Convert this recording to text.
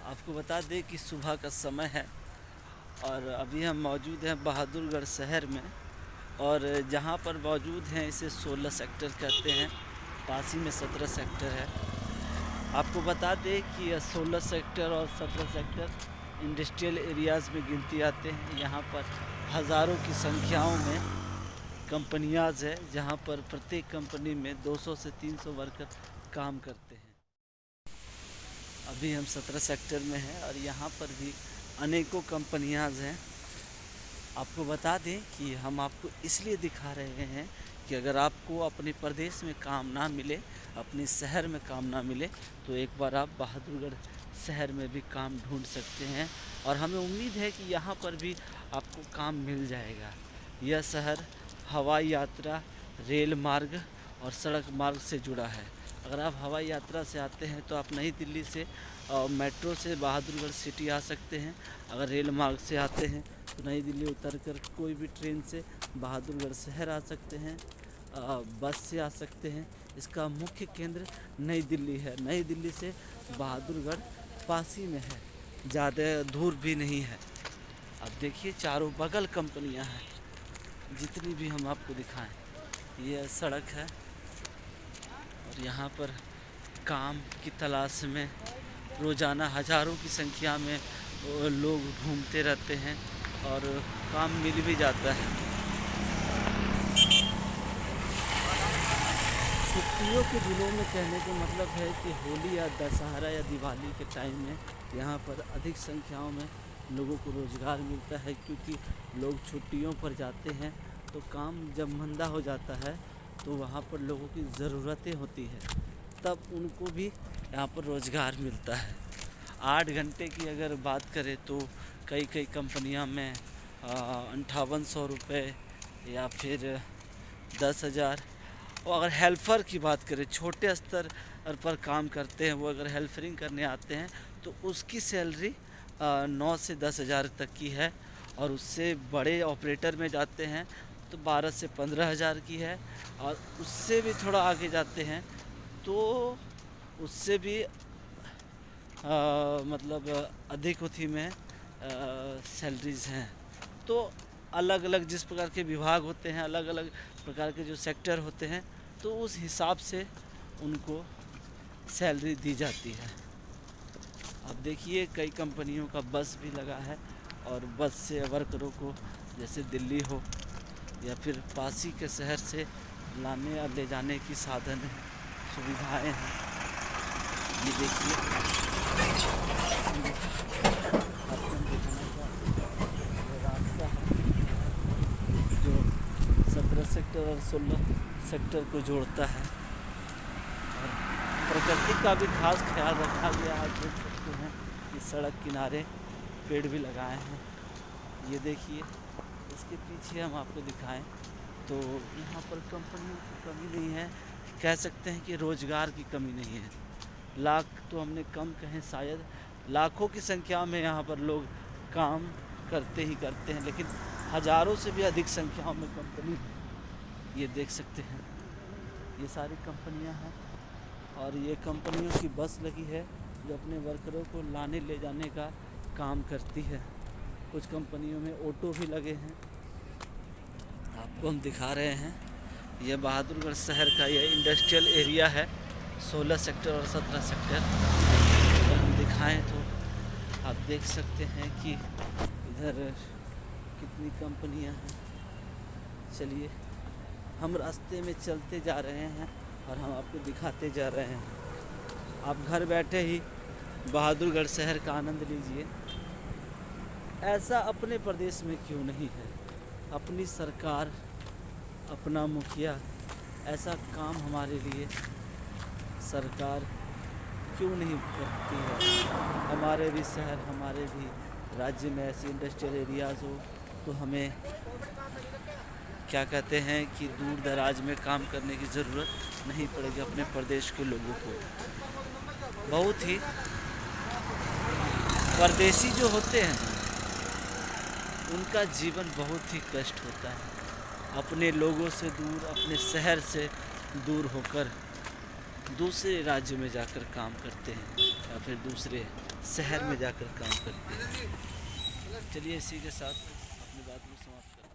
आपको बता दें कि सुबह का समय है और अभी हम मौजूद हैं बहादुरगढ़ शहर में। और जहाँ पर मौजूद हैं इसे 16 सेक्टर कहते हैं। पास ही में 17 सेक्टर है। आपको बता दें कि यह 16 सेक्टर और 17 सेक्टर इंडस्ट्रियल एरियाज़ में गिनती आते हैं। यहाँ पर हज़ारों की संख्याओं में कंपनियाज़ है, जहाँ पर प्रत्येक कंपनी में 200 से 300 वर्कर काम करते हैं। अभी हम 17 सेक्टर में हैं और यहाँ पर भी अनेकों कंपनियाँ हैं। आपको बता दें कि हम आपको इसलिए दिखा रहे हैं कि अगर आपको अपने प्रदेश में काम ना मिले, अपने शहर में काम ना मिले, तो एक बार आप बहादुरगढ़ शहर में भी काम ढूंढ सकते हैं। और हमें उम्मीद है कि यहाँ पर भी आपको काम मिल जाएगा। यह शहर हवाई यात्रा, रेल मार्ग और सड़क मार्ग से जुड़ा है। अगर आप हवाई यात्रा से आते हैं तो आप नई दिल्ली से मेट्रो से बहादुरगढ़ सिटी आ सकते हैं। अगर रेल मार्ग से आते हैं तो नई दिल्ली उतरकर कोई भी ट्रेन से बहादुरगढ़ शहर आ सकते हैं, बस से आ सकते हैं। इसका मुख्य केंद्र नई दिल्ली है। नई दिल्ली से बहादुरगढ़ पास ही में है, ज़्यादा दूर भी नहीं है। अब देखिए चारों बगल कंपनियां हैं, जितनी भी हम आपको दिखाएं। ये सड़क है और यहाँ पर काम की तलाश में रोज़ाना हज़ारों की संख्या में लोग घूमते रहते हैं और काम मिल भी जाता है। छुट्टियों के दिनों में कहने का मतलब है कि होली या दशहरा या दिवाली के टाइम में यहाँ पर अधिक संख्याओं में लोगों को रोज़गार मिलता है, क्योंकि लोग छुट्टियों पर जाते हैं। तो काम जब मंदा हो जाता है तो वहाँ पर लोगों की ज़रूरतें होती है, तब उनको भी यहाँ पर रोज़गार मिलता है। 8 घंटे की अगर बात करें तो कई कई कंपनियां में 5800 रुपये या फिर 10,000। और अगर हेल्पर की बात करें, छोटे स्तर पर काम करते हैं, वो अगर हेल्परिंग करने आते हैं तो उसकी सैलरी 9 से 10,000 तक की है। और उससे बड़े ऑपरेटर में जाते हैं तो 12 से 15,000 की है। और उससे भी थोड़ा आगे जाते हैं तो उससे भी मतलब अधिक होती में सैलरीज हैं। तो अलग अलग जिस प्रकार के विभाग होते हैं, अलग अलग प्रकार के जो सेक्टर होते हैं, तो उस हिसाब से उनको सैलरी दी जाती है। अब देखिए कई कंपनियों का बस भी लगा है और बस से वर्करों को जैसे दिल्ली हो या फिर पास ही के शहर से लाने या ले जाने की साधन है, सुविधाएं हैं। ये देखिए रास्ता है जो 17 सेक्टर और 16 सेक्टर को जोड़ता है। और प्रकृति का भी खास ख्याल रखा गया है। देख सकते हैं कि सड़क किनारे पेड़ भी लगाए हैं। ये देखिए, इसके पीछे हम आपको दिखाएं तो यहाँ पर कंपनियों की कमी नहीं है, कह सकते हैं कि रोज़गार की कमी नहीं है। लाख तो हमने कम कहें, शायद लाखों की संख्या में यहाँ पर लोग काम करते ही करते हैं, लेकिन हज़ारों से भी अधिक संख्याओं में कंपनी ये देख सकते हैं। ये सारी कंपनियाँ हैं और ये कंपनियों की बस लगी है जो अपने वर्करों को लाने ले जाने का काम करती है। कुछ कंपनियों में ऑटो भी लगे हैं, आपको हम दिखा रहे हैं। यह बहादुरगढ़ शहर का यह इंडस्ट्रियल एरिया है, 16 सेक्टर और 17 सेक्टर। अगर हम दिखाएं तो आप देख सकते हैं कि इधर कितनी कंपनियां हैं। चलिए हम रास्ते में चलते जा रहे हैं और हम आपको दिखाते जा रहे हैं। आप घर बैठे ही बहादुरगढ़ शहर का आनंद लीजिए। ऐसा अपने प्रदेश में क्यों नहीं है? अपनी सरकार, अपना मुखिया, ऐसा काम हमारे लिए सरकार क्यों नहीं करती है? हमारे भी शहर, हमारे भी राज्य में ऐसे इंडस्ट्रियल एरियाज़ हो तो हमें क्या कहते हैं कि दूर दराज में काम करने की ज़रूरत नहीं पड़ेगी। अपने प्रदेश के लोगों को बहुत ही परदेशी जो होते हैं उनका जीवन बहुत ही कष्ट होता है। अपने लोगों से दूर, अपने शहर से दूर होकर दूसरे राज्य में जाकर काम करते हैं या फिर दूसरे शहर में जाकर काम करते हैं। चलिए इसी के साथ अपनी बात को समाप्त करते हैं।